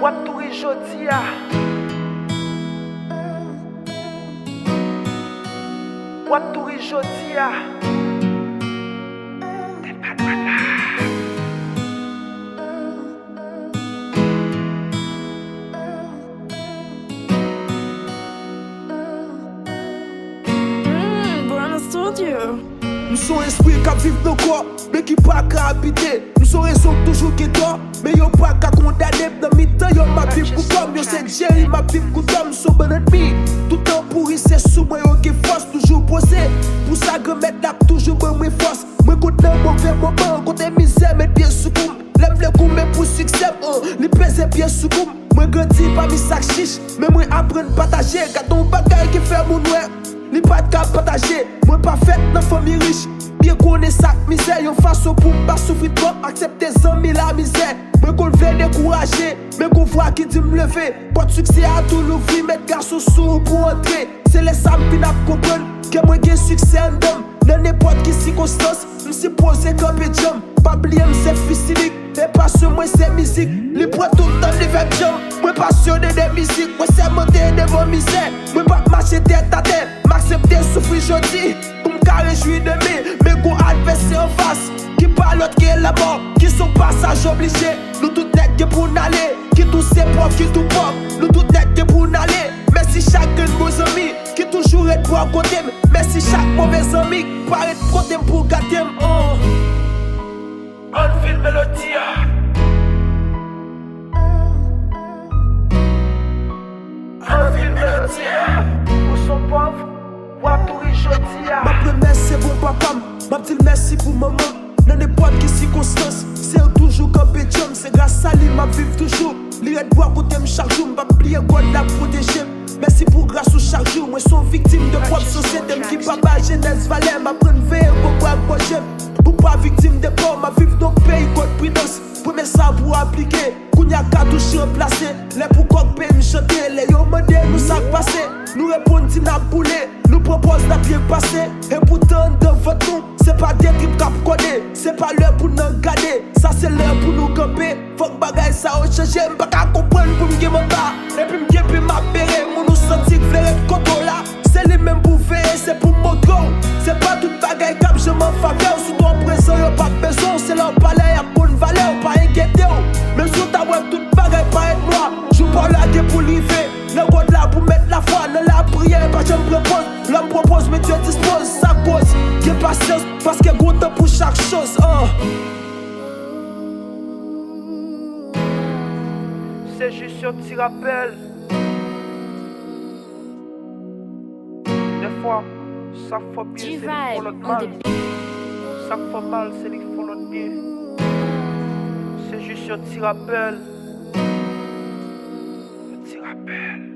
Watouri Jodia. Watouri Jodia. Nous sommes esprits qui vivent dans le corps, mais qui pas qu'à habiter. Nous sommes toujours qui toi, mais y'a pas qu'à condamner. Dans mes temps, y'a ma vie pour comme, y'a c'est Jerry, ma vie pour comme, nous sommes bon ennemi. Tout temps pourri, c'est sous moi, y'a qui force, toujours posé. Pour ça, que maintenant, toujours bon, moi force. Moi, contre un mauvais moment, contre misère, mais bien sous coup. Lève le coup, mais pour succès, les pèse bien sous coup. Moi, grandi, pas mis sac chiche, mais moi, apprendre à partager. Quand ton bagage qui fait mon noir. Li pas de cap partager, moi pas fait dans famille riche. Bien connaît ça misère, yon façon pour pas souffrir trop, accepter 100 000 la misère. Moi qu'on veut décourager, mais qu'on voit qui dit me lever. Pas de succès à tout l'ouvrir, mettre garçon sous pour entrer. C'est les sammes qui n'a pas comprendre que moi j'ai succès en dame. Dans n'importe qui circonstance, m'si posé comme un jam. Pas oublier c'est physique, et pas sur moi c'est musique. Les poids tout le temps les vêtements jam. Moi passionné de musique, moi c'est monter devant misère. Moi pas marcher tête à tête. M'accepter souffrir jodi, pour me réjouir de mes gros adversaires en face. Qui parlent l'autre qui est la mort, qui sont passage obligé. Nous tout net que pour n'aller, qui tous c'est pauvres, qui tout pauvres. Nous tout net que pour n'aller. Merci chacun de nos amis, qui toujours est pour à côté. Merci chaque mauvais ami, paraît être côté pour gâter. Anvil Melodia. Anvil Melodia. Où sont pauvres? Watouri Jodia. Ma plus merci pour papa, ma petite merci pour maman. Dans n'importe quelle circonstance, c'est toujours comme pédium. C'est grâce à lui, ma vie toujours. Lui aide boire côté chaque jour, m'a plié God la protéger. Merci pour grâce au chaque jour. Moi, sont victime de propre société. Qui pas ma jeunesse valait, ma prenne veille, pour pas projet. Pour pas victime de corps, ma vivre dans le pays, God prudence. Premier ça pour appliquer. Kounya ka touche remplacer. Les pour qu'on paye me chanter. Les yon mandé nous ça passé. Nous répondons n'a boulé. Nous propose n'a bien passé. Et pourtant dans votre nom, c'est pas des tripes cap codé. C'est pas l'heure pour nous garder. Ça c'est l'heure pour nous camper. Faut que bagay ça a changé. M'pas qu'à comprendre pour m'gé mon bas. Et puis m'gé puis m'appérer. Mon nous sentit que v'lait être contrôle là. C'est les mêmes pour faire, c'est pour mon go. C'est pas toute bagay cap je m'en faveur. Sous ton présent y'a pas besoin. C'est leur palais y'a bonne valeur. Pas inquiété. Même si t'as web toute bagay pas être noir. J'ou pas là pour livrer. Le God là pour mettre la foi dans la prière. Pas j'aime propose. L'homme propose mais Dieu dispose. Sa cause. J'ai patience parce qu'il y a gros temps pour chaque chose. C'est juste un petit rappel. Des fois, ça fait bien, c'est les font l'autre mal. Ça fait mal, c'est les font l'autre bien. C'est juste un petit rappel. Un petit rappel.